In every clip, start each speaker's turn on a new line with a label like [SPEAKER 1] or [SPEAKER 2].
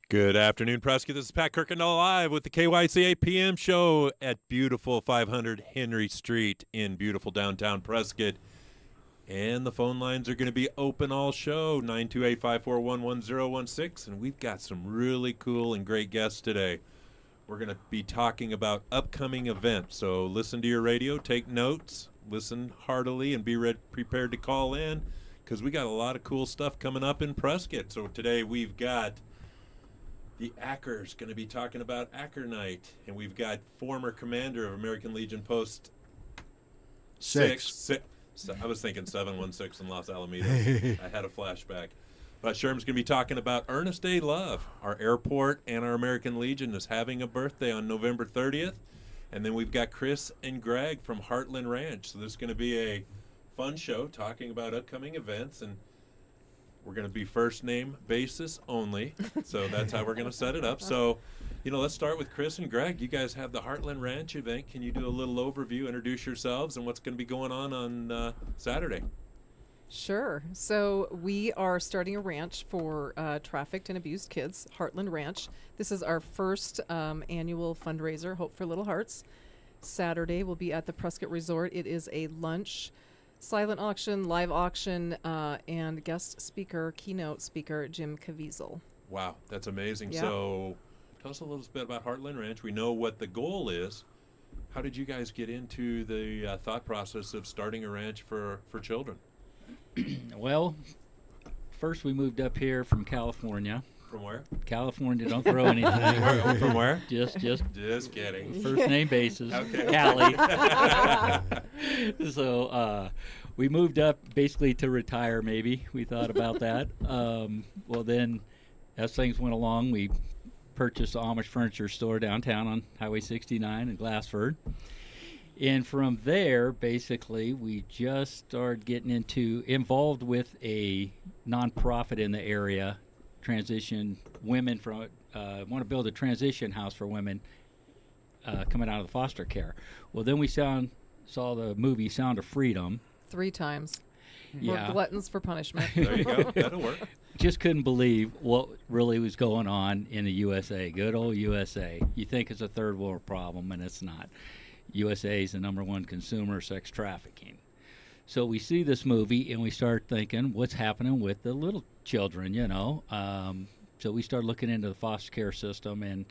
[SPEAKER 1] Good afternoon, Prescott. This is Pat Kuykendall live with the KYCA PM show at beautiful 500 Henry Street in beautiful downtown Prescott. And the phone lines are going to be open all show, 928-541-1016. And we've got some really cool and great guests today. We're going to be talking about upcoming events. So listen to your radio, take notes, listen heartily, and be prepared to call in because we got a lot of cool stuff coming up in Prescott. So today we've got the Acker's going to be talking about Acker Night, and we've got former commander of American Legion Post 6. I was thinking 716 in Los Alamitos. I had a flashback. But Sherm's going to be talking about Ernest A. Love. Our airport and our American Legion is having a birthday on November 30th. And then we've got Chris and Greg from Heartland Ranch. So this is going to be a fun show talking about upcoming events, and we're going to be first name basis only, so that's how we're going to set it up. So, let's start with Chris and Greg. You guys have the Heartland Ranch event. Can you do a little overview, introduce yourselves, and what's going to be going on Saturday?
[SPEAKER 2] Sure. So we are starting a ranch for trafficked and abused kids, Heartland Ranch. This is our first annual fundraiser, Hope for Little Hearts. Saturday we'll be at the Prescott Resort. It is a lunch, silent auction, live auction, and guest speaker, keynote speaker, Jim Caviezel.
[SPEAKER 1] Wow, that's amazing.
[SPEAKER 2] Yeah.
[SPEAKER 1] So tell us a little bit about Heartland Ranch. We know what the goal is. How did you guys get into the thought process of starting a ranch for children?
[SPEAKER 3] Well, first we moved up here from California.
[SPEAKER 1] From where?
[SPEAKER 3] California, don't throw anything.
[SPEAKER 1] From where?
[SPEAKER 3] Just
[SPEAKER 1] kidding.
[SPEAKER 3] First name basis.
[SPEAKER 1] Okay.
[SPEAKER 3] Cali. So we moved up basically to retire. Maybe we thought about that. Well, then as things went along, we purchased the Amish furniture store downtown on Highway 69 in Glassford. And from there, basically, we just started getting involved with a nonprofit in the area, transition women from, want to build a transition house for women coming out of the foster care. Well, then we saw the movie Sound of Freedom.
[SPEAKER 2] 3 times.
[SPEAKER 3] Yeah.
[SPEAKER 2] We're gluttons for punishment.
[SPEAKER 1] There you go. That'll work.
[SPEAKER 3] Just couldn't believe what really was going on in the USA. Good old USA. You think it's a third world problem, and it's not. USA is the #1 consumer of sex trafficking. So we see this movie and we start thinking, what's happening with the little children, So we start looking into the foster care system, and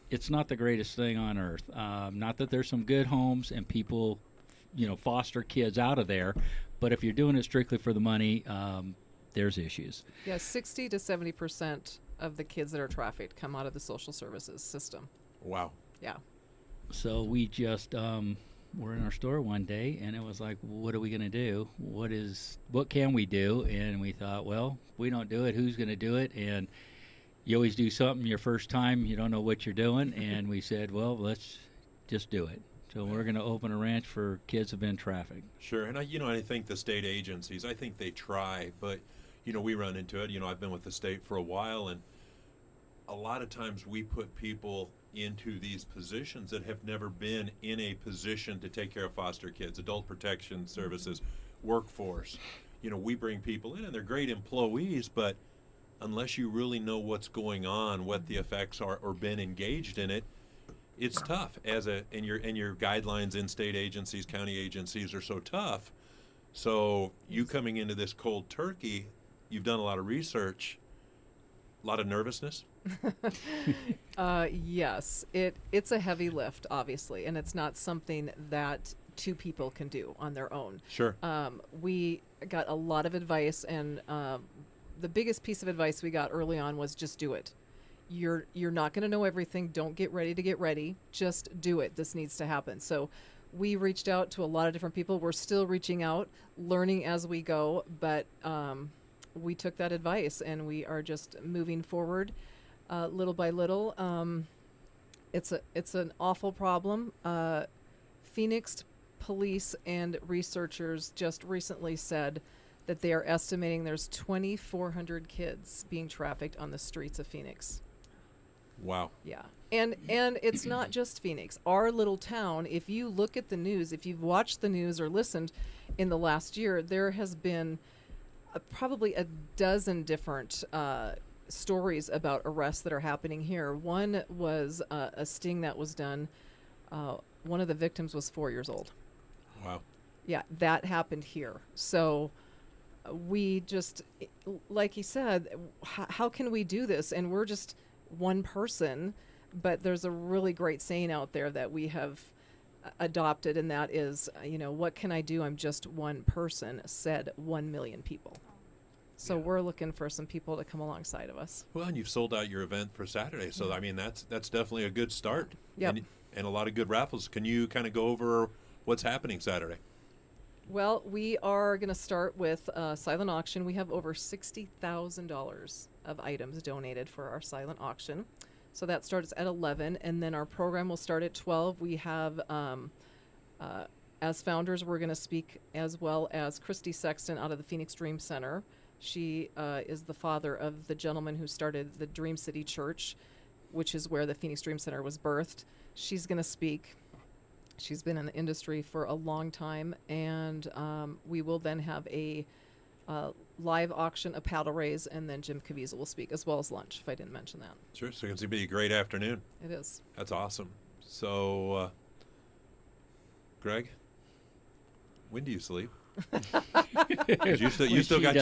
[SPEAKER 3] it's not the greatest thing on earth. Not that there's some good homes and people, foster kids out of there, but if you're doing it strictly for the money, there's issues.
[SPEAKER 2] Yeah, 60 to 70% of the kids that are trafficked come out of the social services system.
[SPEAKER 1] Wow.
[SPEAKER 2] Yeah.
[SPEAKER 3] So we just were in our store one day, and it was like, what are we going to do? What can we do? And we thought, well, if we don't do it, who's going to do it? And you always do something your first time, you don't know what you're doing. And we said, well, let's just do it. So we're going to open a ranch for kids who've been trafficked.
[SPEAKER 1] Sure. And I think the state agencies, I think they try, but we run into it. I've been with the state for a while, and a lot of times we put people into these positions that have never been in a position to take care of foster kids, adult protection services, workforce. We bring people in and they're great employees, but unless you really know what's going on, what the effects are, or been engaged in it, it's tough. And your guidelines in state agencies, county agencies are so tough. So you coming into this cold turkey, you've done a lot of research, a lot of nervousness.
[SPEAKER 2] Yes, it's a heavy lift, obviously, and it's not something that 2 people can do on their own.
[SPEAKER 1] Sure.
[SPEAKER 2] We got a lot of advice, and the biggest piece of advice we got early on was just do it. You're not going to know everything. Don't get ready to get ready. Just do it. This needs to happen. So we reached out to a lot of different people. We're still reaching out, learning as we go, but we took that advice, and we are just moving forward. Little by little. It's an awful problem. Phoenix police and researchers just recently said that they are estimating there's 2,400 kids being trafficked on the streets of Phoenix.
[SPEAKER 1] Wow.
[SPEAKER 2] Yeah. And it's not just Phoenix. Our little town, if you look at the news, if you've watched the news or listened in the last year, there has been probably a dozen different stories about arrests that are happening here. One was a sting that was done. One of the victims was 4 years old.
[SPEAKER 1] Wow.
[SPEAKER 2] Yeah, that happened here. So we just, like he said, how can we do this? And we're just one person, but there's a really great saying out there that we have adopted, and that is, what can I do? I'm just one person, said 1 million people. So
[SPEAKER 1] Yeah.
[SPEAKER 2] we're looking for some people to come alongside of us.
[SPEAKER 1] Well, and you've sold out your event for Saturday, so I mean that's definitely a good start.
[SPEAKER 2] Yep.
[SPEAKER 1] And a lot of good raffles. Can you kind of go over what's happening Saturday?
[SPEAKER 2] Well, we are going to start with silent auction. We have over $60,000 of items donated for our silent auction. So that starts at 11, and then our program will start at 12. We have, as founders, we're going to speak as well as Christy Sexton out of the Phoenix Dream Center. She is the father of the gentleman who started the Dream City Church, which is where the Phoenix Dream Center was birthed. She's going to speak. She's been in the industry for a long time, and we will then have a live auction, a paddle raise, and then Jim Caviezel will speak, as well as lunch, if I didn't mention that.
[SPEAKER 1] Sure. So it's going to be a great afternoon.
[SPEAKER 2] It is.
[SPEAKER 1] That's awesome. So, Greg, when do you sleep? 'Cause you still got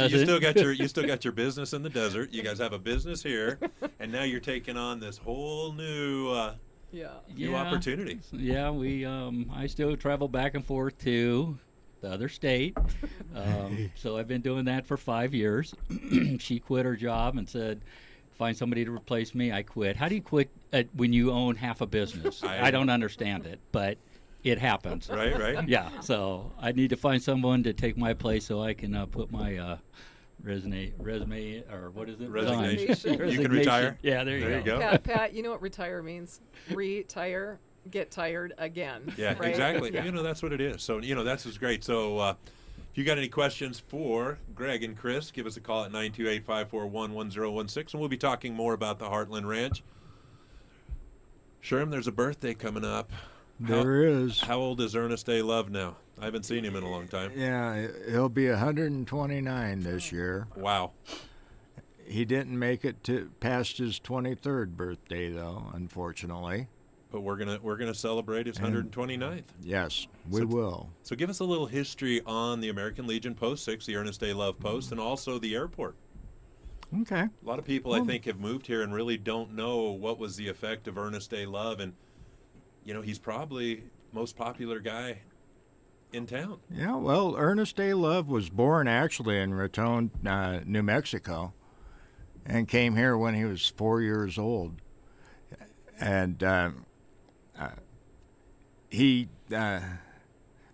[SPEAKER 1] your business in the desert. You guys have a business here, and now you're taking on this whole new new opportunity.
[SPEAKER 3] Yeah, I still travel back and forth to the other state. So I've been doing that for 5 years. She quit her job and said, find somebody to replace me. I quit. How do you quit when you own half a business? I don't understand it, but it happens.
[SPEAKER 1] Right.
[SPEAKER 3] Yeah, so I need to find someone to take my place so I can put my resume, or what is it?
[SPEAKER 1] Resignation. You can retire.
[SPEAKER 3] Yeah, there you go.
[SPEAKER 2] Pat, you know what retire means? Retire, get tired again.
[SPEAKER 1] Yeah,
[SPEAKER 2] right?
[SPEAKER 1] exactly.
[SPEAKER 2] Yeah.
[SPEAKER 1] That's what it is. So, that's just great. So, if you got any questions for Greg and Chris, give us a call at 928-541-1016, and we'll be talking more about the Heartland Ranch. Sherm, there's a birthday coming up.
[SPEAKER 4] There is.
[SPEAKER 1] How old is Ernest A. Love now? I haven't seen him in a long time.
[SPEAKER 4] Yeah, he'll be 129 this year.
[SPEAKER 1] Wow.
[SPEAKER 4] He didn't make it to past his 23rd birthday, though, unfortunately.
[SPEAKER 1] But we're gonna celebrate his 129th.
[SPEAKER 4] Yes, we will.
[SPEAKER 1] So give us a little history on the American Legion Post 6, the Ernest A. Love Post, and also the airport.
[SPEAKER 4] Okay.
[SPEAKER 1] A lot of people, I think, have moved here and really don't know what was the effect of Ernest A. Love, and he's probably most popular guy in town.
[SPEAKER 4] Yeah, well, Ernest A. Love was born actually in Raton, New Mexico, and came here when he was 4 years old. And he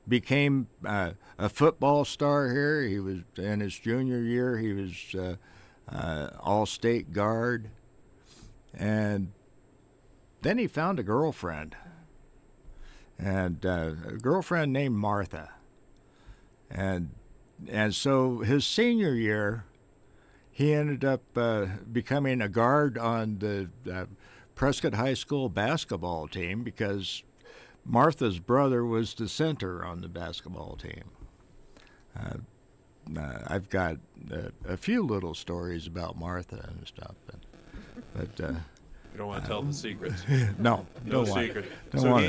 [SPEAKER 4] became a football star here. He was in his junior year. He was all-state guard, and then he found a girlfriend. And a girlfriend named Martha. And so his senior year, he ended up becoming a guard on the Prescott High School basketball team because Martha's brother was the center on the basketball team. I've got a few little stories about Martha and stuff, but
[SPEAKER 1] You don't want to tell the secrets.
[SPEAKER 4] no
[SPEAKER 1] secret.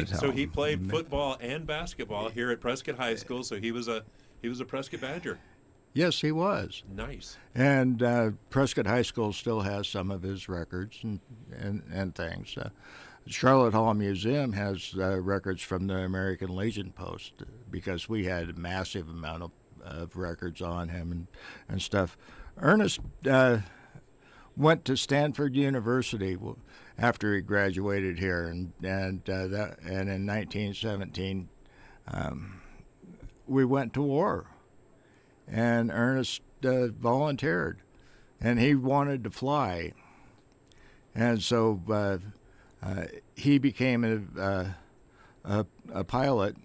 [SPEAKER 1] So he played football and basketball here at Prescott High School. So he was a Prescott Badger.
[SPEAKER 4] Yes, he was.
[SPEAKER 1] Nice.
[SPEAKER 4] And Prescott High School still has some of his records and things. Charlotte Hall Museum has records from the American Legion Post because we had a massive amount of records on him and stuff. Ernest went to Stanford University after he graduated here, and in 1917 we went to war, and Ernest volunteered, and he wanted to fly, and so he became a pilot.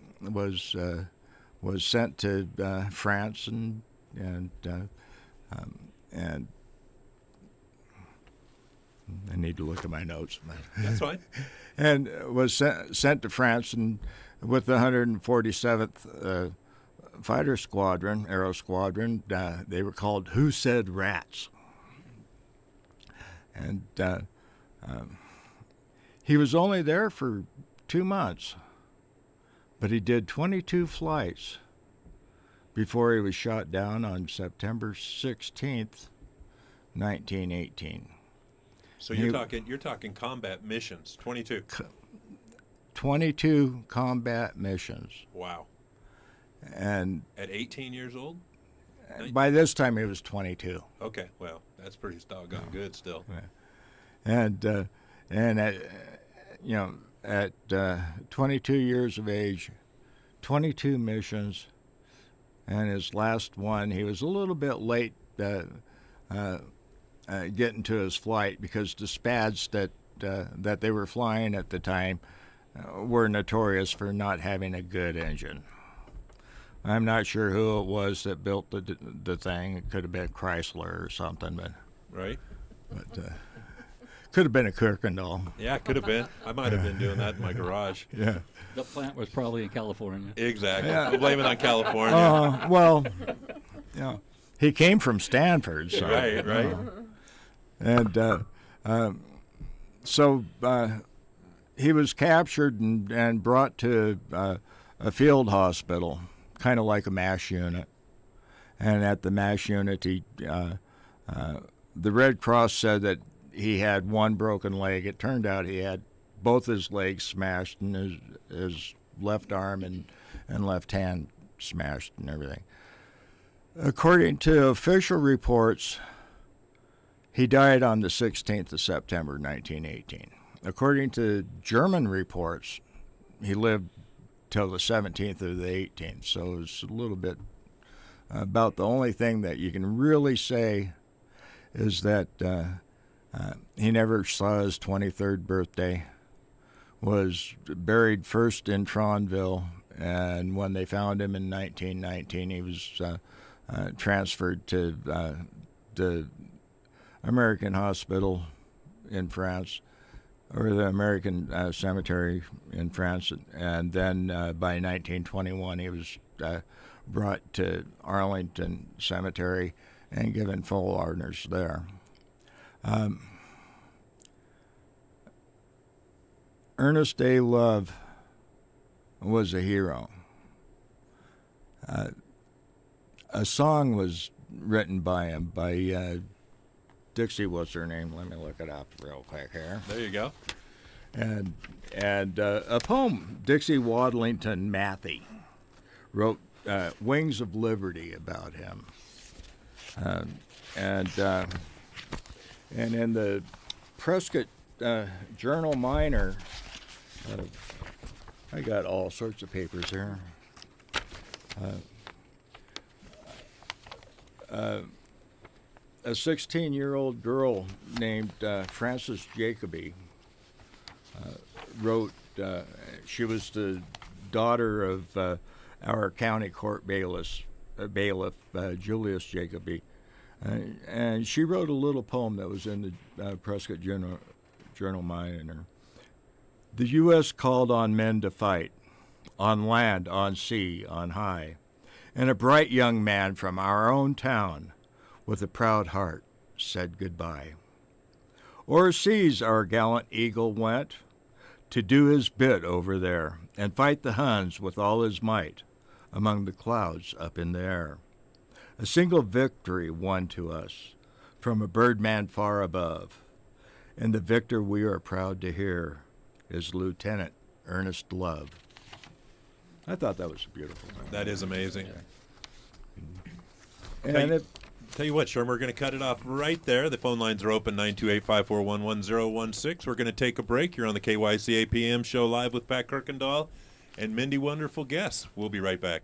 [SPEAKER 4] Was sent to France and I need to look at my notes.
[SPEAKER 1] That's fine.
[SPEAKER 4] And was sent to France and with the 147th Fighter Squadron, Aero Squadron. They were called Who Said Rats. And he was only there for 2 months, but he did 22 flights before he was shot down on September 16th, 1918.
[SPEAKER 1] So you're talking combat missions, 22.
[SPEAKER 4] 22 combat missions.
[SPEAKER 1] Wow.
[SPEAKER 4] And
[SPEAKER 1] At 18 years old?
[SPEAKER 4] by this time he was 22.
[SPEAKER 1] Okay, well, that's pretty doggone good still.
[SPEAKER 4] And at 22 years of age, 22 missions, and his last one, he was a little bit late getting to his flight because the SPADs that they were flying at the time were notorious for not having a good engine. I'm not sure who it was that built the thing. It could have been Chrysler or something, but
[SPEAKER 1] Right?
[SPEAKER 4] could have been a Kuykendall.
[SPEAKER 1] Yeah, could have been. I might have been doing that in my garage.
[SPEAKER 4] Yeah.
[SPEAKER 3] The plant was probably in California.
[SPEAKER 1] Exactly.
[SPEAKER 4] Yeah.
[SPEAKER 1] We'll blame it on California.
[SPEAKER 4] Well, he came from Stanford, so
[SPEAKER 1] Right.
[SPEAKER 4] and so he was captured and brought to a field hospital, kind of like a MASH unit. And at the MASH unit, the Red Cross said that he had one broken leg. It turned out he had both his legs smashed and his left arm and left hand smashed and everything. According to official reports, he died on the 16th of September, 1918. According to German reports, he lived till the 17th or the 18th, so it's a little bit about the only thing that you can really say is that he never saw his 23rd birthday, was buried first in Tronville, and when they found him in 1919, he was transferred to the American Hospital in France, or the American Cemetery in France, and then by 1921 he was brought to Arlington Cemetery and given full honors there. Ernest A. Love was a hero. A song was written by him, by Dixie, what's her name? Let me look it up real quick here.
[SPEAKER 1] There you go.
[SPEAKER 4] And a poem. Dixie Wadlington Matthey wrote Wings of Liberty about him. And in the Prescott Journal Minor, I got all sorts of papers here. A 16-year-old girl named Frances Jacoby wrote, she was the daughter of our county court bailiff Julius Jacoby, and she wrote a little poem that was in the Prescott Journal Minor. The U.S. called on men to fight, on land, on sea, on high, and a bright young man from our own town with a proud heart said goodbye. O'erseas our gallant eagle went to do his bit over there and fight the Huns with all his might among the clouds up in the air. A single victory won to us from a birdman far above, and the victor we are proud to hear is Lieutenant Ernest Love. I thought that was beautiful.
[SPEAKER 1] That is amazing.
[SPEAKER 4] And
[SPEAKER 1] Tell you what, Sherm, we're going to cut it off right there. The phone lines are open, 928-541-1016. We're going to take a break. You're on the KYCA PM show live with Pat Kuykendall and Mindy Wonderful guests. We'll be right back.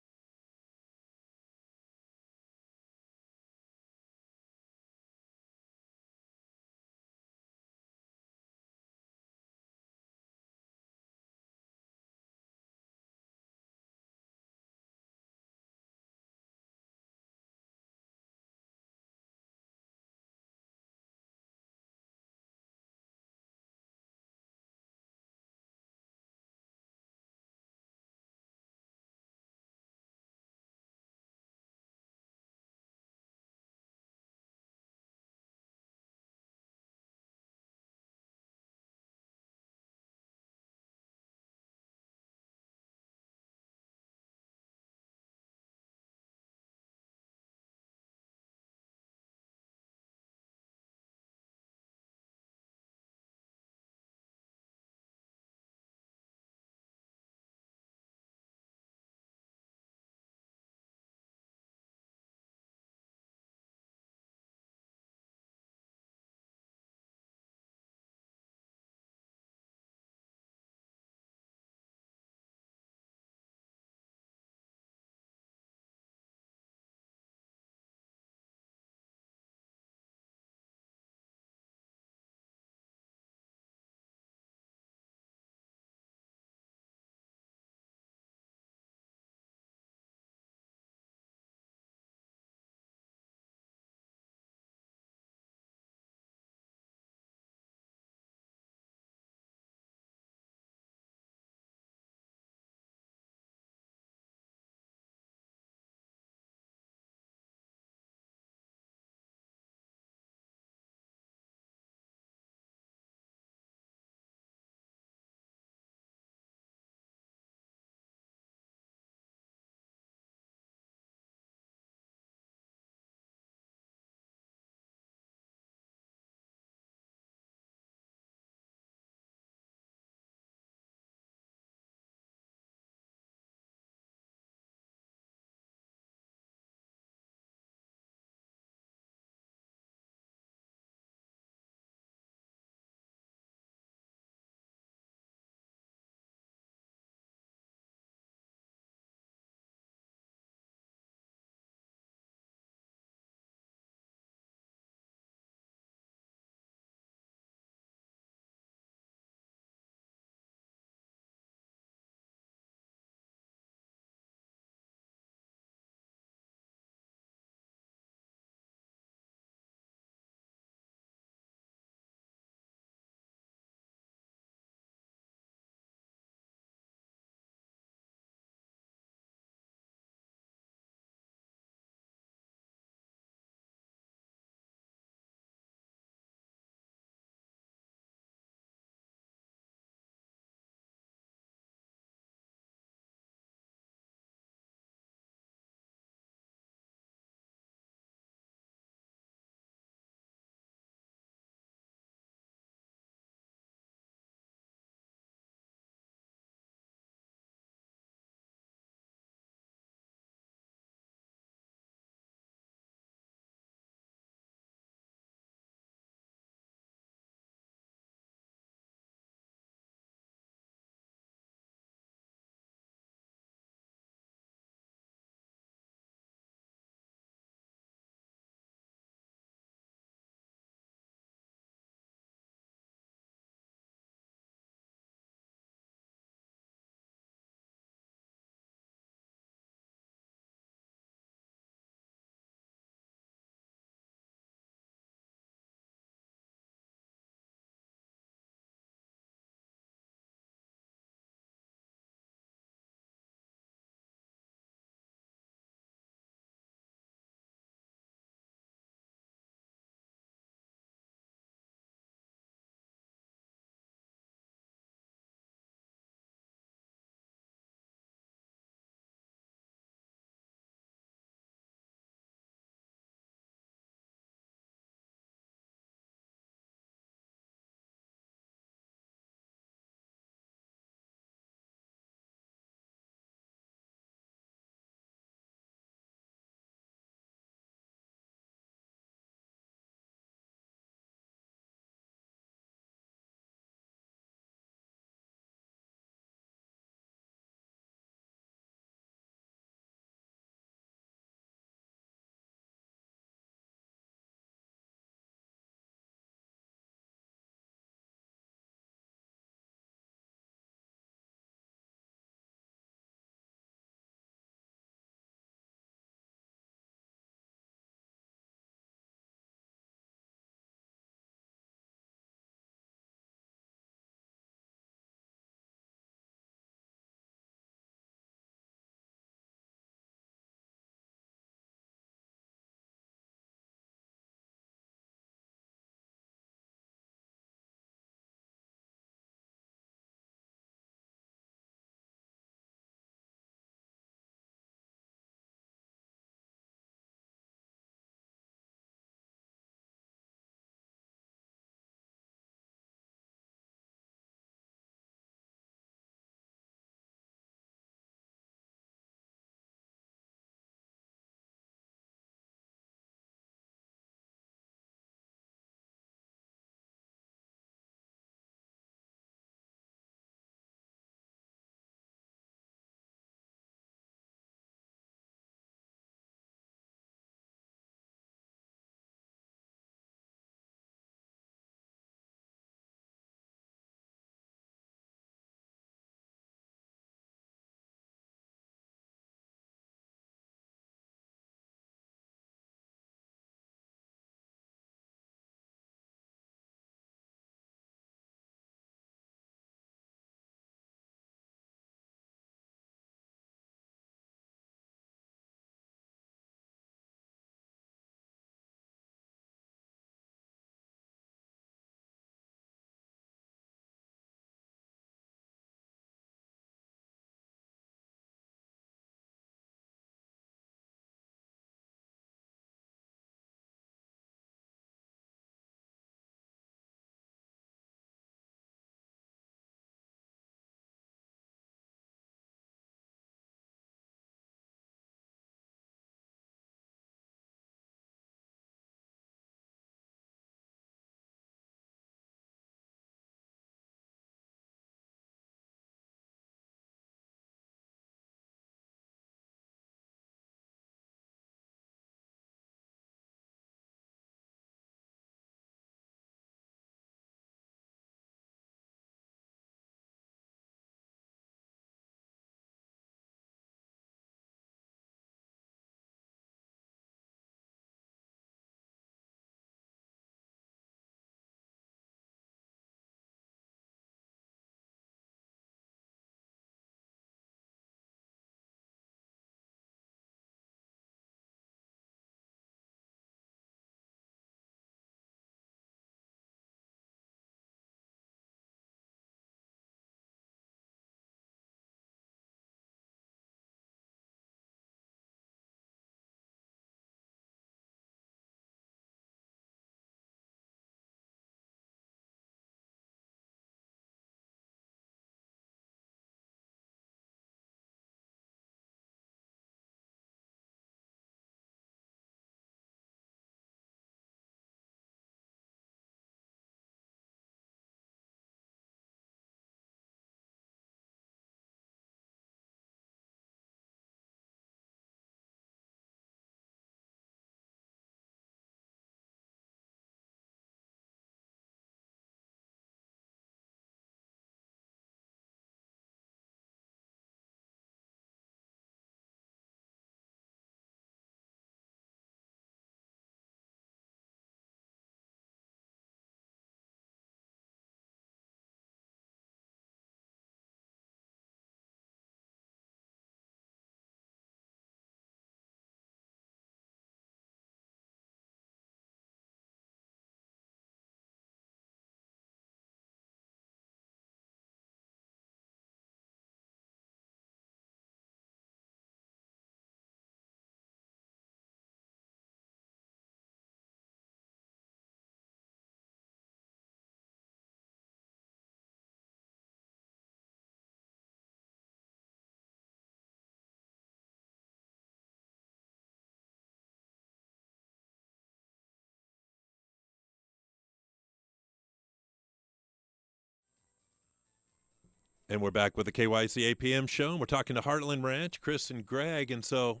[SPEAKER 1] And we're back with the KYCA PM show, and we're talking to Heartland Ranch, Chris and Greg. And so,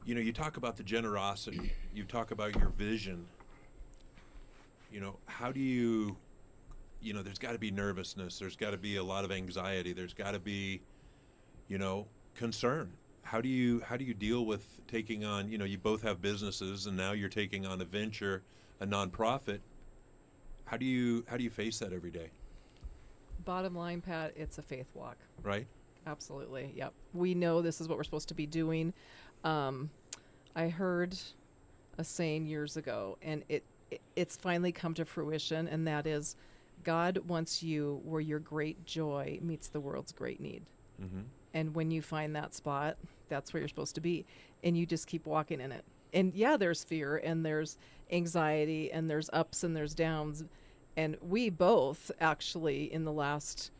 [SPEAKER 1] you talk about the generosity. You talk about your vision. How do you, there's got to be nervousness. There's got to be a lot of anxiety. There's got to be, concern. How do you deal with taking on, you both have businesses, and now you're taking on a venture, a nonprofit. How do you face that every day?
[SPEAKER 2] Bottom line, Pat, it's a faith walk.
[SPEAKER 1] Right?
[SPEAKER 2] Absolutely. Yep. We know this is what we're supposed to be doing. I heard a saying years ago, and it's finally come to fruition, and that is, God wants you where your great joy meets the world's great need.
[SPEAKER 1] Mm-hmm.
[SPEAKER 2] And when you find that spot, that's where you're supposed to be. And you just keep walking in it. And yeah, there's fear, and there's anxiety, and there's ups and there's downs. And we both actually, in the last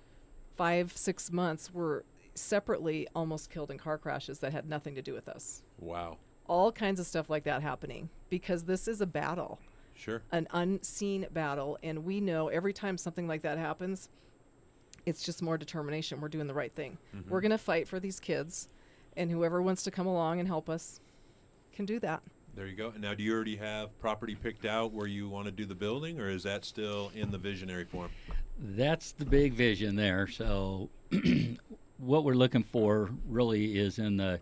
[SPEAKER 2] 5-6 months, were separately almost killed in car crashes that had nothing to do with us.
[SPEAKER 1] Wow.
[SPEAKER 2] All kinds of stuff like that happening, because this is a battle.
[SPEAKER 1] Sure.
[SPEAKER 2] An unseen battle. And we know every time something like that happens, it's just more determination. We're doing the right thing.
[SPEAKER 1] Mm-hmm.
[SPEAKER 2] We're going to fight for these kids, and whoever wants to come along and help us can do that.
[SPEAKER 1] There you go. And now, do you already have property picked out where you want to do the building, or is that still in the visionary form?
[SPEAKER 3] That's the big vision there. So what we're looking for really is in the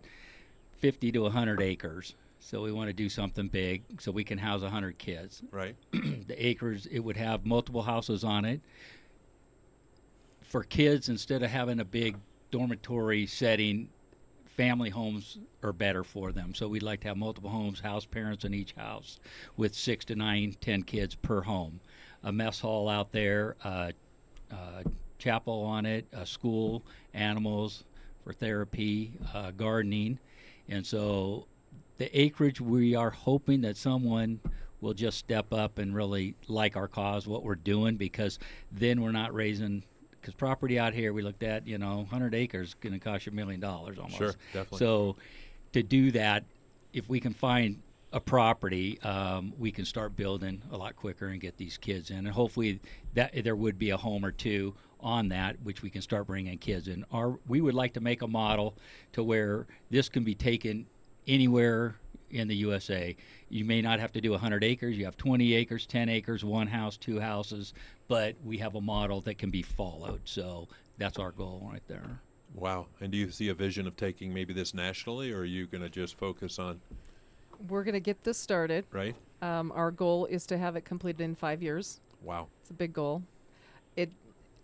[SPEAKER 3] 50 to 100 acres. So we want to do something big so we can house 100 kids.
[SPEAKER 1] Right.
[SPEAKER 3] The acres, it would have multiple houses on it. For kids, instead of having a big dormitory setting, family homes are better for them. So we'd like to have multiple homes, house parents in each house, with 6 to 9, 10 kids per home. A mess hall out there, chapel on it, a school, animals for therapy, gardening. And so the acreage, we are hoping that someone will just step up and really like our cause, what we're doing, because then we're not raising, because property out here we looked at, 100 acres is going to cost you $1 million almost.
[SPEAKER 1] Sure, definitely.
[SPEAKER 3] So to do that, if we can find a property, we can start building a lot quicker and get these kids in. And hopefully that there would be a home or two on that, which we can start bringing kids in. We would like to make a model to where this can be taken anywhere in the USA. You may not have to do 100 acres. You have 20 acres, 10 acres, one house, two houses, but we have a model that can be followed. So that's our goal right there.
[SPEAKER 1] Wow. And do you see a vision of taking maybe this nationally, or are you going to just focus on?
[SPEAKER 2] We're going to get this started.
[SPEAKER 1] Right.
[SPEAKER 2] Our goal is to have it completed in 5 years.
[SPEAKER 1] Wow.
[SPEAKER 2] It's a big goal.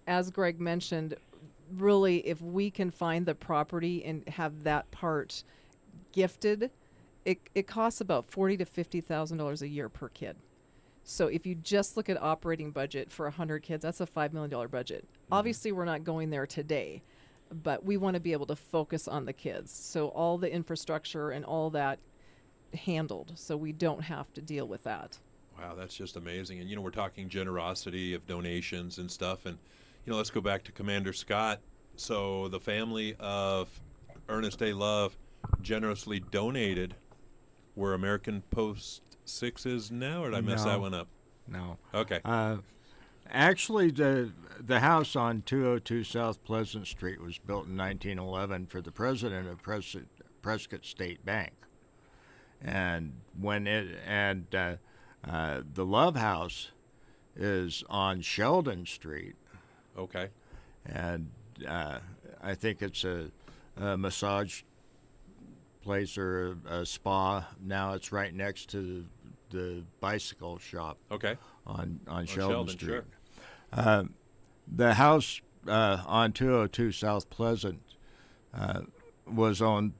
[SPEAKER 2] As Greg mentioned, really, if we can find the property and have that part gifted, it costs about $40,000 to $50,000 a year per kid. So if you just look at operating budget for 100 kids, that's a $5 million budget. Mm-hmm. Obviously, we're not going there today, but we want to be able to focus on the kids. So all the infrastructure and all that handled, so we don't have to deal with that.
[SPEAKER 1] Wow, that's just amazing. And, we're talking generosity of donations and stuff. And, let's go back to Commander Scott. So the family of Ernest A. Love generously donated where American Post 6 is now, or did I mess that one up?
[SPEAKER 4] No.
[SPEAKER 1] Okay.
[SPEAKER 4] Actually, the house on 202 South Pleasant Street was built in 1911 for the president of Prescott State Bank. And the Love House is on Sheldon Street.
[SPEAKER 1] Okay.
[SPEAKER 4] And I think it's a massage place or a spa. Now it's right next to the bicycle shop.
[SPEAKER 1] Okay.
[SPEAKER 4] On Sheldon Street.
[SPEAKER 1] Sure.
[SPEAKER 4] The house on 202 South Pleasant was owned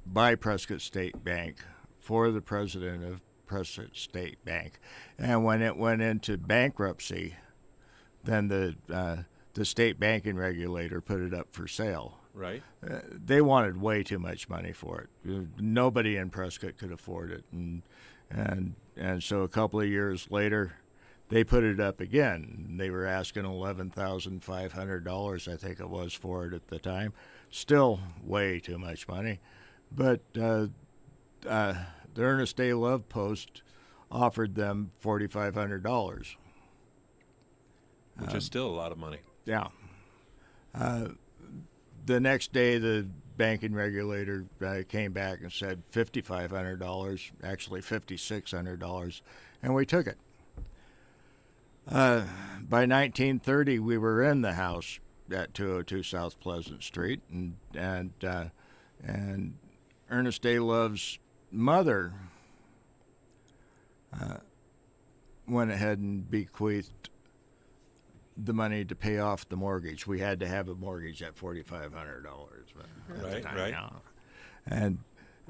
[SPEAKER 4] by Prescott State Bank for the president of Prescott State Bank. And when it went into bankruptcy, then the state banking regulator put it up for sale.
[SPEAKER 1] Right.
[SPEAKER 4] They wanted way too much money for it. Nobody in Prescott could afford it. And so a couple of years later, they put it up again. They were asking $11,500, I think it was, for it at the time. Still way too much money. But the Ernest A. Love Post offered them $4,500.
[SPEAKER 1] Which is still a lot of money.
[SPEAKER 4] Yeah. the next day, the banking regulator came back and said $5,500, actually $5,600, and we took it. By 1930, we were in the house at 202 South Pleasant Street, and Ernest A. Love's mother went ahead and bequeathed the money to pay off the mortgage. We had to have a mortgage at $4,500.
[SPEAKER 1] Right.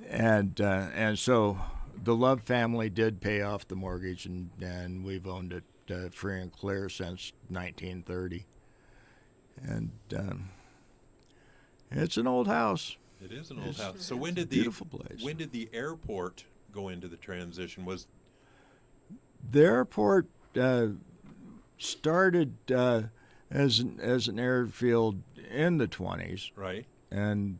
[SPEAKER 4] And so the Love family did pay off the mortgage, and we've owned it free and clear since 1930. And it's an old house.
[SPEAKER 1] It is an old house. So when did
[SPEAKER 4] beautiful place.
[SPEAKER 1] When did the airport go into the transition? Was
[SPEAKER 4] the airport started as an airfield in the 20s,
[SPEAKER 1] right?
[SPEAKER 4] And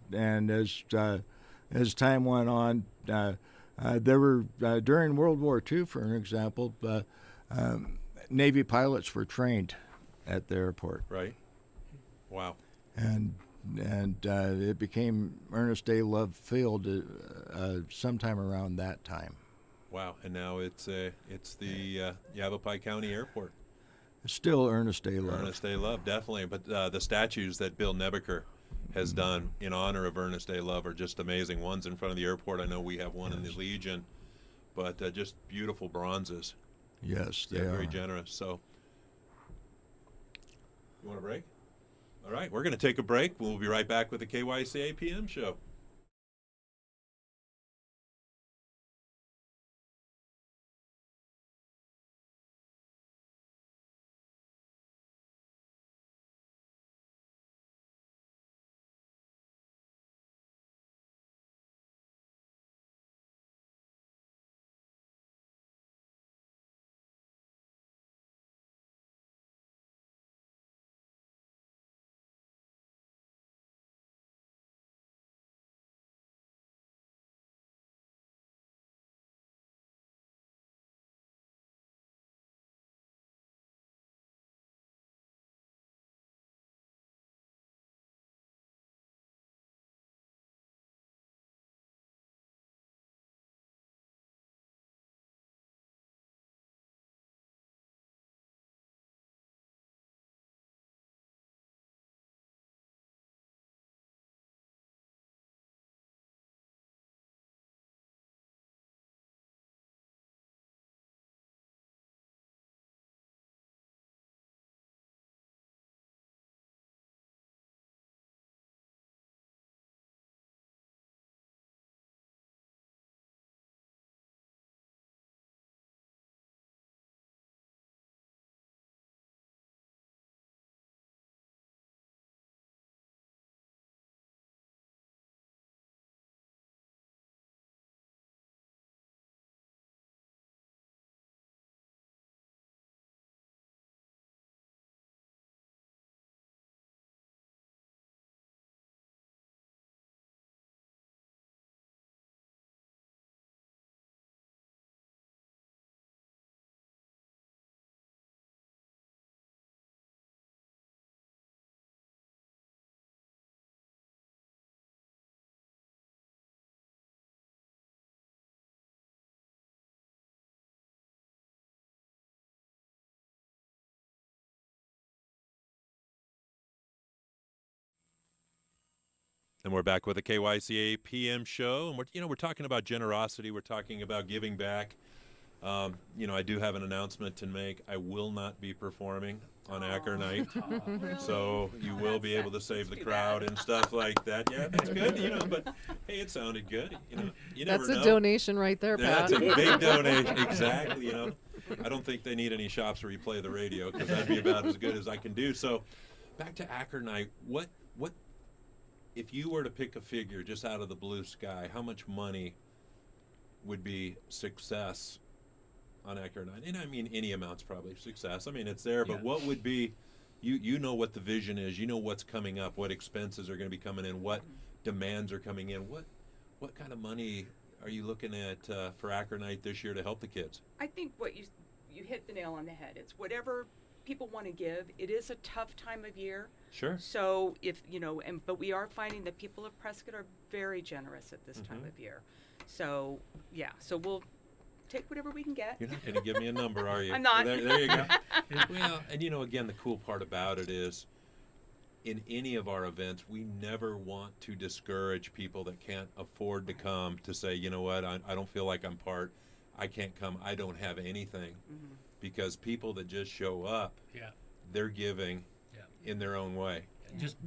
[SPEAKER 4] as time went on, there were during World War II, for an example, Navy pilots were trained at the airport.
[SPEAKER 1] Right. Wow.
[SPEAKER 4] And it became Ernest A. Love Field sometime around that time.
[SPEAKER 1] Wow. And now it's the Yavapai County Airport.
[SPEAKER 4] It's still Ernest A. Love.
[SPEAKER 1] Ernest A. Love, definitely. But the statues that Bill Nebeker has done in honor of Ernest A. Love are just amazing. One's in front of the airport. I know we have one in the Legion, but just beautiful bronzes.
[SPEAKER 4] Yes, they are.
[SPEAKER 1] Very generous. So, you want a break? All right, we're going to take a break. We'll be right back with the KYCA PM show. And we're back with the KYCA PM show, and we're talking about generosity. We're talking about giving back. I do have an announcement to make. I will not be performing on Acker Night, so you will be able to save the crowd and stuff like that. Yeah, that's good. But hey, it sounded good. You never know.
[SPEAKER 2] That's a donation right there, Pat.
[SPEAKER 1] That's a big donation. Exactly. I don't think they need any shops where you play the radio, because that'd be about as good as I can do. So, back to Acker Night. What? If you were to pick a figure just out of the blue sky, how much money would be success on Acker Night? And I mean, any amount's probably success. I mean, it's there, but what would be, you know what the vision is, you know what's coming up, what expenses are going to be coming in, what demands are coming in, what kind of money are you looking at for Acker Night this year to help the kids?
[SPEAKER 5] I think what you hit the nail on the head. It's whatever people want to give. It is a tough time of year.
[SPEAKER 1] Sure.
[SPEAKER 5] So if, but we are finding that people of Prescott are very generous at this time of year. So, so we'll take whatever we can get.
[SPEAKER 1] You're not going to give me a number, are you?
[SPEAKER 5] I'm not.
[SPEAKER 1] There you go. Well, and again, the cool part about it is in any of our events, we never want to discourage people that can't afford to come to say, you know what, I don't feel like I'm part. I can't come. I don't have anything. Because people that just show up, they're giving in their own way.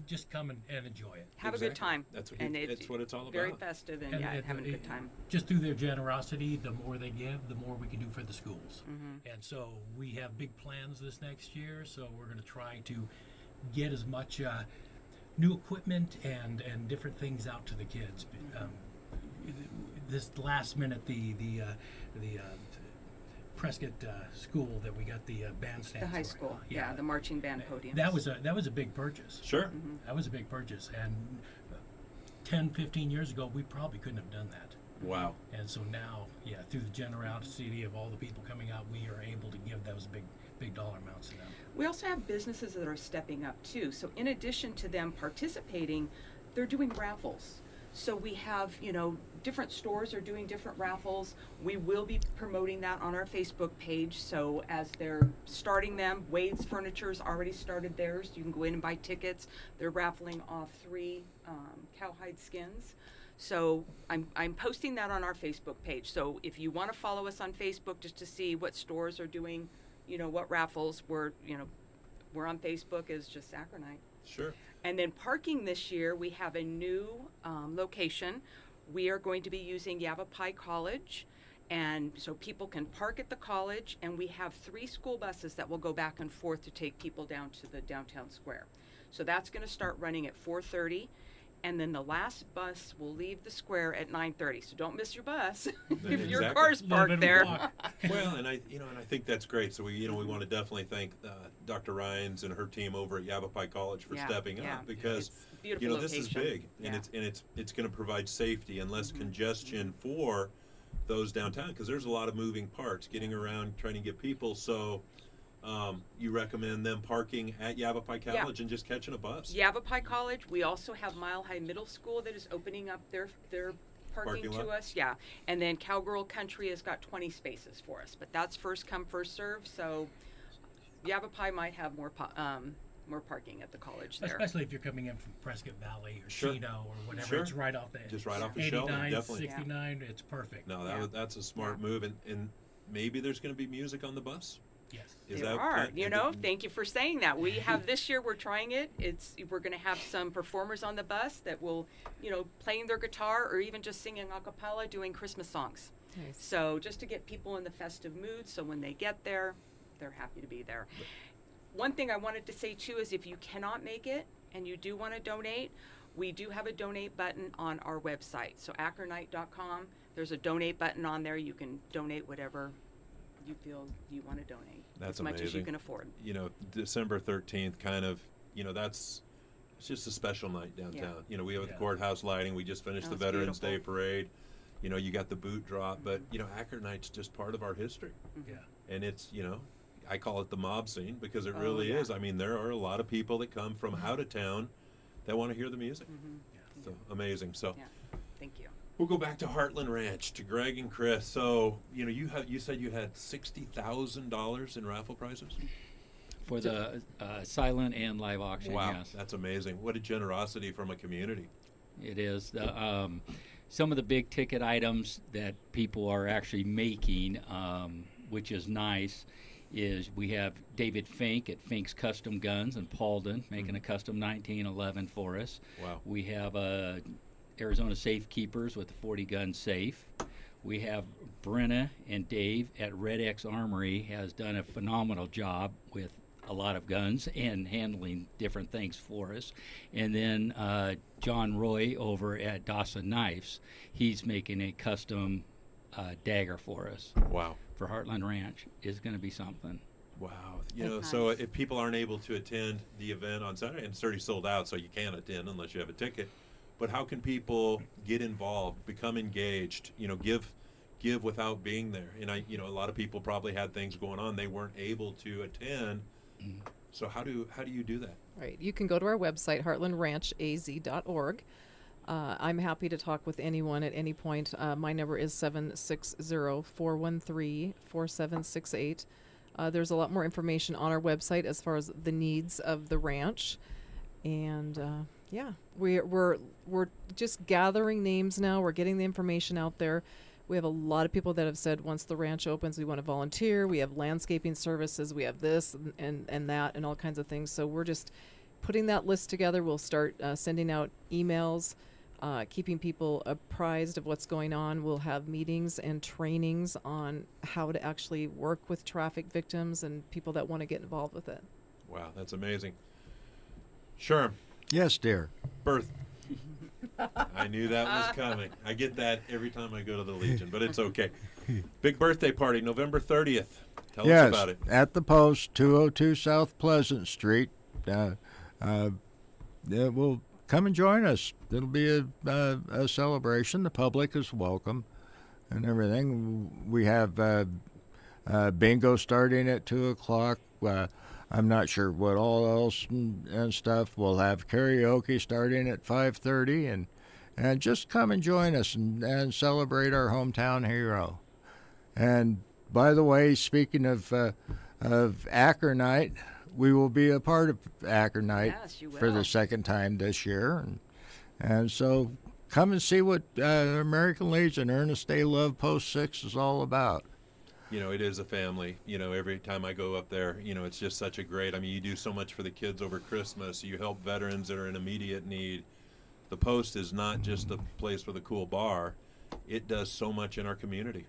[SPEAKER 6] Just come and enjoy it.
[SPEAKER 5] Have a good time.
[SPEAKER 1] That's what,
[SPEAKER 5] and
[SPEAKER 1] it's what it's all about.
[SPEAKER 5] Very festive and having a good time.
[SPEAKER 6] Just through their generosity, the more they give, the more we can do for the schools. And so we have big plans this next year, so we're going to try to get as much new equipment and different things out to the kids. This last minute, the Prescott school that we got the bandstand.
[SPEAKER 5] The high
[SPEAKER 6] for.
[SPEAKER 5] school, the marching band podium.
[SPEAKER 6] That was a big purchase.
[SPEAKER 1] Sure.
[SPEAKER 6] That was a big purchase, and 10, 15 years ago, we probably couldn't have done that.
[SPEAKER 1] Wow.
[SPEAKER 6] And so now, through the generosity of all the people coming out, we are able to give those big dollar amounts to them.
[SPEAKER 5] We also have businesses that are stepping up too. So in addition to them participating, they're doing raffles. So we have, different stores are doing different raffles. We will be promoting that on our Facebook page. So as they're starting them, Wade's Furniture's already started theirs. You can go in and buy tickets. They're raffling off 3 cowhide skins. So I'm posting that on our Facebook page. So if you want to follow us on Facebook just to see what stores are doing, what raffles, we're on Facebook as just Sacronite.
[SPEAKER 1] Sure.
[SPEAKER 5] And then parking this year, we have a new location. We are going to be using Yavapai College, and so people can park at the college, and we have 3 school buses that will go back and forth to take people down to the downtown square. So that's going to start running at 4:30, and then the last bus will leave the square at 9:30. So don't miss your bus if your
[SPEAKER 1] Exactly.
[SPEAKER 5] car's parked there.
[SPEAKER 1] Well, and I think that's great. So we want to definitely thank Dr. Ryans and her team over at Yavapai College for stepping up because
[SPEAKER 5] It's a beautiful
[SPEAKER 1] this is
[SPEAKER 5] location.
[SPEAKER 1] big and it's going to provide safety and less congestion for those downtown because there's a lot of moving parts getting around trying to get people. So you recommend them parking at Yavapai College and just catching a bus?
[SPEAKER 5] Yavapai College. We also have Mile High Middle School that is opening up their parking to us. Yeah. And then Cowgirl Country has got 20 spaces for us. But that's first come, first serve. So Yavapai might have more parking at the college there.
[SPEAKER 6] Especially if you're coming in from Prescott Valley or
[SPEAKER 1] Sure.
[SPEAKER 6] Chino or whatever.
[SPEAKER 1] Sure.
[SPEAKER 6] It's right off the
[SPEAKER 1] Just right off the Shell,
[SPEAKER 6] 89,
[SPEAKER 1] definitely.
[SPEAKER 6] 69. It's perfect.
[SPEAKER 1] No, that's a smart move. And maybe there's going to be music on the bus?
[SPEAKER 6] Yes.
[SPEAKER 5] There are, thank you for saying that. We have this year, we're trying it. We're going to have some performers on the bus that will, playing their guitar or even just singing a cappella, doing Christmas songs.
[SPEAKER 2] Nice.
[SPEAKER 5] So just to get people in the festive mood, so when they get there, they're happy to be there. One thing I wanted to say too is if you cannot make it and you do want to donate, we do have a donate button on our website. So acronite.com, there's a donate button on there. You can donate whatever you feel you want to donate.
[SPEAKER 1] That's
[SPEAKER 5] as much as you
[SPEAKER 1] amazing.
[SPEAKER 5] can afford.
[SPEAKER 1] December 13th kind of, it's just a special night downtown. We have the courthouse lighting. We just finished the
[SPEAKER 5] That's
[SPEAKER 1] Veterans Day
[SPEAKER 5] beautiful.
[SPEAKER 1] parade. You got the boot drop, but, Acronite's just part of our history.
[SPEAKER 6] Yeah.
[SPEAKER 1] And it's, I call it the mob scene because it really is. I mean, there are a lot of people that come from out of town that want to hear the music. So amazing. So
[SPEAKER 5] Thank you.
[SPEAKER 1] we'll go back to Heartland Ranch, to Greg and Chris. So, you said you had $60,000 in raffle prizes?
[SPEAKER 3] For the silent and live auction,
[SPEAKER 1] Wow,
[SPEAKER 3] yes.
[SPEAKER 1] that's amazing. What a generosity from a community.
[SPEAKER 3] It is. Some of the big ticket items that people are actually making, which is nice, is we have David Fink at Fink's Custom Guns in Paulden making a custom 1911 for us.
[SPEAKER 1] Wow.
[SPEAKER 3] We have Arizona Safekeepers with the 40 gun safe. We have Brenna and Dave at Red X Armory has done a phenomenal job with a lot of guns and handling different things for us. And then John Roy over at Dawson Knives, he's making a custom dagger for us.
[SPEAKER 1] Wow.
[SPEAKER 3] For Heartland Ranch is going to be something.
[SPEAKER 1] Wow.
[SPEAKER 5] That's
[SPEAKER 1] So
[SPEAKER 5] nice.
[SPEAKER 1] if people aren't able to attend the event on Saturday, and it's already sold out, so you can't attend unless you have a ticket, but how can people get involved, become engaged, give without being there? And a lot of people probably had things going on. They weren't able to attend. So how do you do that?
[SPEAKER 2] Right. You can go to our website, heartlandranchaz.org. I'm happy to talk with anyone at any point. My number is 760-413-4768. There's a lot more information on our website as far as the needs of the ranch. And yeah, we're just gathering names now. We're getting the information out there. We have a lot of people that have said once the ranch opens, we want to volunteer. We have landscaping services. We have this and that and all kinds of things. So we're just putting that list together. We'll start sending out emails, keeping people apprised of what's going on. We'll have meetings and trainings on how to actually work with traffic victims and people that want to get involved with it.
[SPEAKER 1] Wow, that's amazing. Sherm,
[SPEAKER 4] Yes, dear.
[SPEAKER 1] birth. I knew that was coming. I get that every time I go to the Legion, but it's okay. Big birthday party, November 30th. Tell us about it.
[SPEAKER 4] At the Post, 202 South Pleasant Street. Will come and join us. It'll be a celebration. The public is welcome and everything. We have bingo starting at 2 o'clock. I'm not sure what all else and stuff. We'll have karaoke starting at 5:30, and just come and join us and celebrate our hometown hero. And by the way, speaking of Acker Night, we will be a part of Acker Night
[SPEAKER 5] Yes, you
[SPEAKER 4] for
[SPEAKER 5] will.
[SPEAKER 4] the second time this year, and so come and see what American Legion Ernest A. Love Post 6 is all about.
[SPEAKER 1] You know, it is a family. You know, every time I go up there, you know, it's just such a great, I mean, you do so much for the kids over Christmas. You help veterans that are in immediate need. The Post is not just a place with a cool bar. It does so much in our community.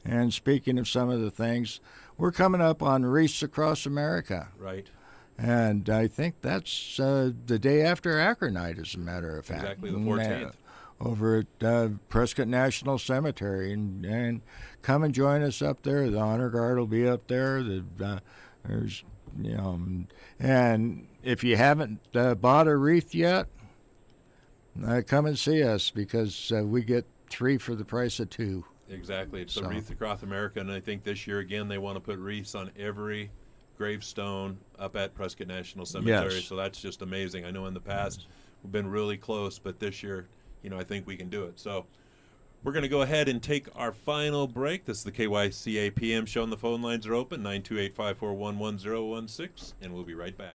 [SPEAKER 4] And speaking of some of the things, we're coming up on Wreaths Across America.
[SPEAKER 1] Right.
[SPEAKER 4] And I think that's the day after Acker Night, as a matter of fact.
[SPEAKER 1] Exactly, the 14th.
[SPEAKER 4] Over at Prescott National Cemetery. And come and join us up there. The Honor Guard will be up there. There's, you know, and if you haven't bought a wreath yet, come and see us, because we get 3 for the price of 2.
[SPEAKER 1] Exactly. It's
[SPEAKER 4] So-
[SPEAKER 1] the Wreath Across America, and I think this year, again, they want to put wreaths on every gravestone up at Prescott National Cemetery.
[SPEAKER 4] Yes.
[SPEAKER 1] So that's just amazing. I know in the past we've been really close, but this year, you know, I think we can do it. So we're going to go ahead and take our final break. This is the KYCA PM show, and the phone lines are open, 928-541-1016, and we'll be right back.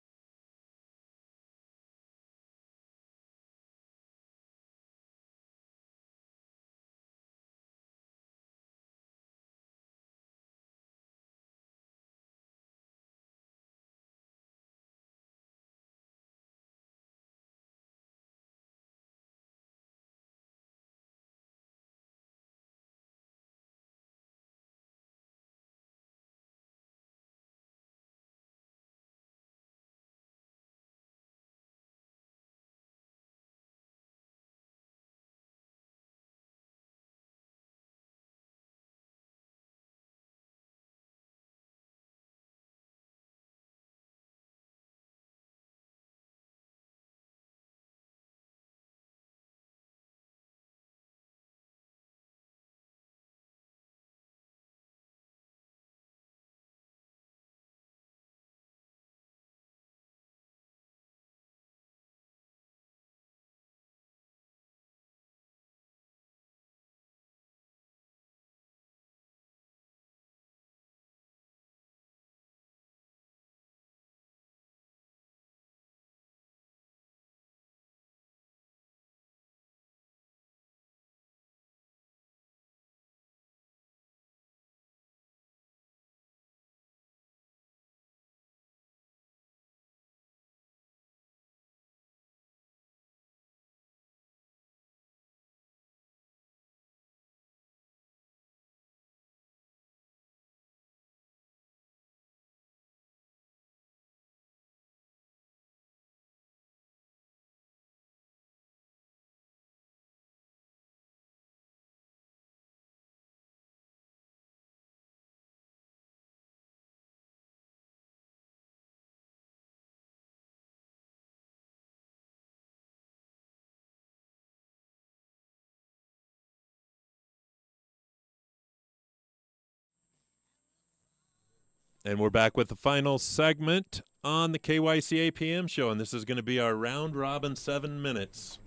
[SPEAKER 1] And we're back with the final segment on the KYCA PM show, and this is going to be our round robin 7 minutes.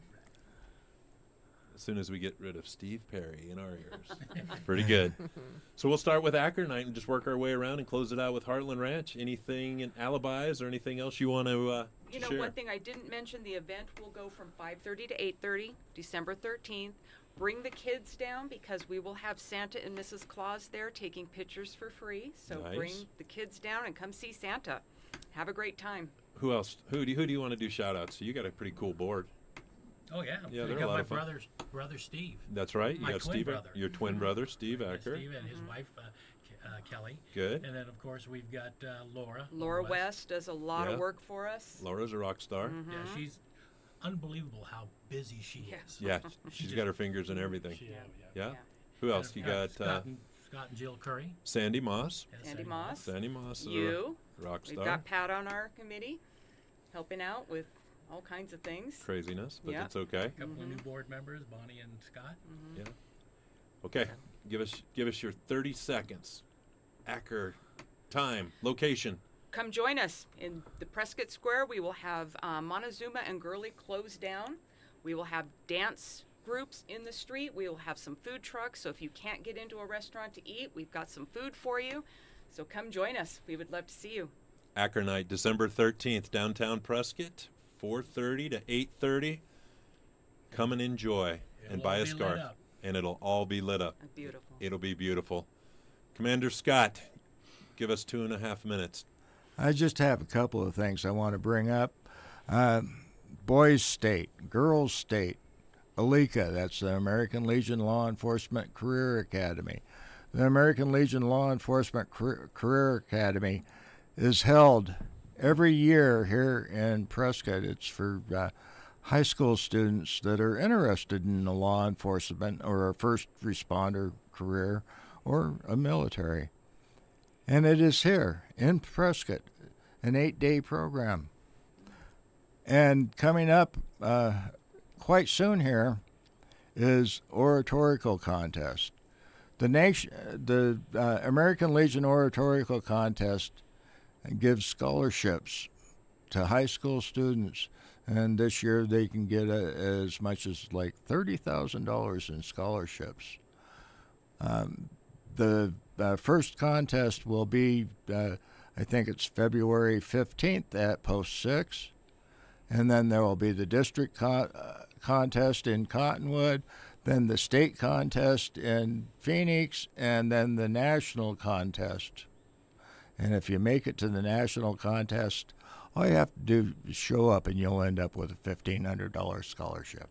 [SPEAKER 1] As soon as we get rid of Steve Perry in our ears. Pretty good. So we'll start with Akronite and just work our way around and close it out with Heartland Ranch. Anything in alibis or anything else you want to
[SPEAKER 5] You know,
[SPEAKER 1] share?
[SPEAKER 5] one thing I didn't mention, the event will go from 5:30 to 8:30, December 13th. Bring the kids down because we will have Santa and Mrs. Claus there taking pictures for free. So
[SPEAKER 1] Nice.
[SPEAKER 5] bring the kids down and come see Santa. Have a great time.
[SPEAKER 1] Who else? Who do you want to do shout outs? So you got a pretty cool board.
[SPEAKER 6] Oh yeah,
[SPEAKER 1] Yeah,
[SPEAKER 6] I
[SPEAKER 1] they're a
[SPEAKER 6] got
[SPEAKER 1] lot
[SPEAKER 6] my
[SPEAKER 1] of fun.
[SPEAKER 6] brother Steve.
[SPEAKER 1] That's right. You
[SPEAKER 6] My
[SPEAKER 1] got
[SPEAKER 6] twin
[SPEAKER 1] Steve,
[SPEAKER 6] brother.
[SPEAKER 1] your twin brother, Steve Acker.
[SPEAKER 6] Steve and his wife Kelly.
[SPEAKER 1] Good.
[SPEAKER 6] And then of course we've got Laura.
[SPEAKER 5] Laura West does a lot
[SPEAKER 1] Yeah.
[SPEAKER 5] of work for us.
[SPEAKER 1] Laura's a rock star.
[SPEAKER 6] Yeah, she's unbelievable how busy she
[SPEAKER 5] Yeah.
[SPEAKER 6] is.
[SPEAKER 1] Yeah, she's got her fingers in everything.
[SPEAKER 6] She, yeah.
[SPEAKER 1] Yeah.
[SPEAKER 5] Yeah.
[SPEAKER 1] Who else?
[SPEAKER 6] And,
[SPEAKER 1] You got
[SPEAKER 6] Scott and Jill Curry.
[SPEAKER 1] Sandy Moss.
[SPEAKER 6] and
[SPEAKER 5] Sandy Moss.
[SPEAKER 1] Sandy Moss is
[SPEAKER 5] You.
[SPEAKER 1] a rock
[SPEAKER 5] We've
[SPEAKER 1] star.
[SPEAKER 5] got Pat on our committee helping out with all kinds of things.
[SPEAKER 1] Craziness, but
[SPEAKER 5] Yeah.
[SPEAKER 1] it's okay.
[SPEAKER 6] A couple of new board members, Bonnie and Scott.
[SPEAKER 1] Yeah. Okay. Give us your 30 seconds. Acker, time, location.
[SPEAKER 5] Come join us in the Prescott Square. We will have Montezuma and Gurley closed down. We will have dance groups in the street. We will have some food trucks. So if you can't get into a restaurant to eat, we've got some food for you. So come join us. We would love to see you.
[SPEAKER 1] Acker night, December 13th, downtown Prescott, 4:30 to 8:30. Come and enjoy and
[SPEAKER 6] It'll
[SPEAKER 1] buy
[SPEAKER 6] all
[SPEAKER 1] a
[SPEAKER 6] be lit
[SPEAKER 1] scarf.
[SPEAKER 6] up.
[SPEAKER 1] And it'll all be lit up.
[SPEAKER 5] Beautiful.
[SPEAKER 1] It'll be beautiful. Commander Scott, give us 2.5 minutes.
[SPEAKER 4] I just have a couple of things I want to bring up. Boys State, Girls State, ALECA, that's the American Legion Law Enforcement Career Academy. The American Legion Law Enforcement Career Academy is held every year here in Prescott. It's for high school students that are interested in a law enforcement or a first responder career or a military. And it is here in Prescott, an 8-day program. And coming up quite soon here is oratorical contest. The American Legion Oratorical Contest gives scholarships to high school students, and this year they can get as much as like $30,000 in scholarships. The first contest will be, I think it's February 15th at Post 6, and then there will be the district contest in Cottonwood, then the state contest in Phoenix, and then the national contest. And if you make it to the national contest, all you have to do is show up and you'll end up with a $1,500 scholarship.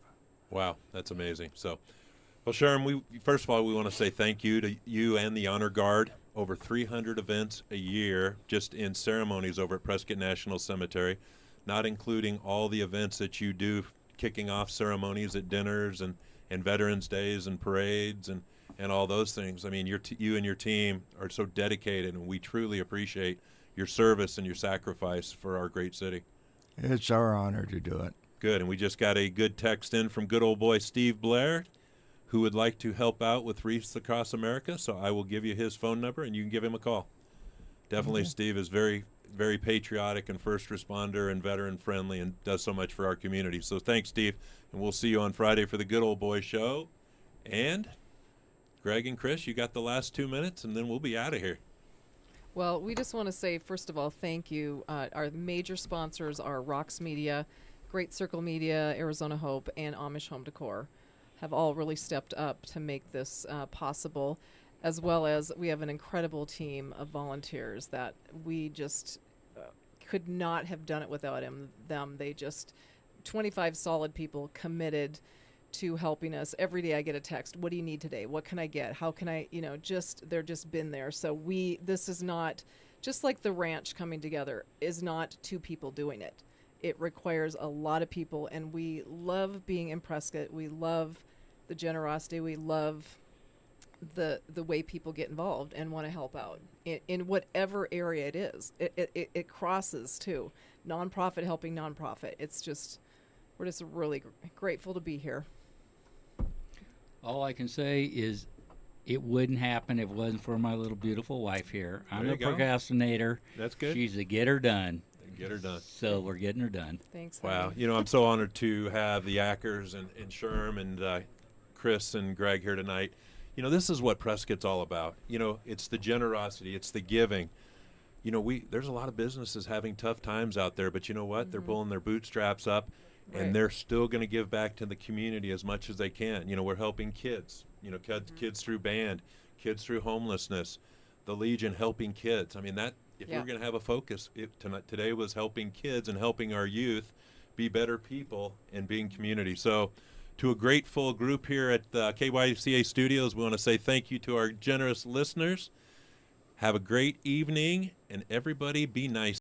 [SPEAKER 1] Wow, that's amazing. So, well, Sharon, first of all, we want to say thank you to you and the Honor Guard. Over 300 events a year just in ceremonies over at Prescott National Cemetery, not including all the events that you do, kicking off ceremonies at dinners and Veterans Days and parades and all those things. I mean, you and your team are so dedicated, and we truly appreciate your service and your sacrifice for our great city.
[SPEAKER 4] It's our honor to do it.
[SPEAKER 1] Good, and we just got a good text in from good old boy Steve Blair, who would like to help out with Wreaths Across America, so I will give you his phone number, and you can give him a call. Definitely, Steve is very, very patriotic and first responder and veteran friendly and does so much for our community. So thanks, Steve, and we'll see you on Friday for the Good Old Boy Show. And Greg and Chris, you got the last 2 minutes, and then we'll be out of here.
[SPEAKER 2] Well, we just want to say, first of all, thank you. Our major sponsors are Rox Media, Great Circle Media, Arizona Hope, and Amish Home Decor have all really stepped up to make this possible, as well as we have an incredible team of volunteers that we just could not have done it without them. They just, 25 solid people committed to helping us. Every day I get a text, what do you need today? What can I get? How can I, they're just been there. So this is not, just like the ranch coming together is not two people doing it. It requires a lot of people, and we love being in Prescott. We love the generosity. We love the way people get involved and want to help out in whatever area it is. It crosses too. Nonprofit helping nonprofit. It's just, we're just really grateful to be here.
[SPEAKER 3] All I can say is it wouldn't happen if it wasn't for my little beautiful wife here. I'm
[SPEAKER 1] There
[SPEAKER 3] a
[SPEAKER 1] you go.
[SPEAKER 3] procrastinator.
[SPEAKER 1] That's good.
[SPEAKER 3] She's a get her done.
[SPEAKER 1] Get her done.
[SPEAKER 3] So we're getting her done.
[SPEAKER 2] Thanks.
[SPEAKER 1] Wow.
[SPEAKER 2] honey.
[SPEAKER 1] I'm so honored to have the Ackers and Sherm and Chris and Greg here tonight. This is what Prescott's all about. It's the generosity. It's the giving. There's a lot of businesses having tough times out there, but you know what? They're pulling their bootstraps up,
[SPEAKER 2] Right.
[SPEAKER 1] and they're still going to give back to the community as much as they can. We're helping kids, kids through band, kids through homelessness, the Legion helping kids. If
[SPEAKER 2] Yeah.
[SPEAKER 1] we're going to have a focus, today was helping kids and helping our youth be better people and being community. So to a grateful group here at KYCA Studios, we want to say thank you to our generous listeners. Have a great evening, and everybody be nice.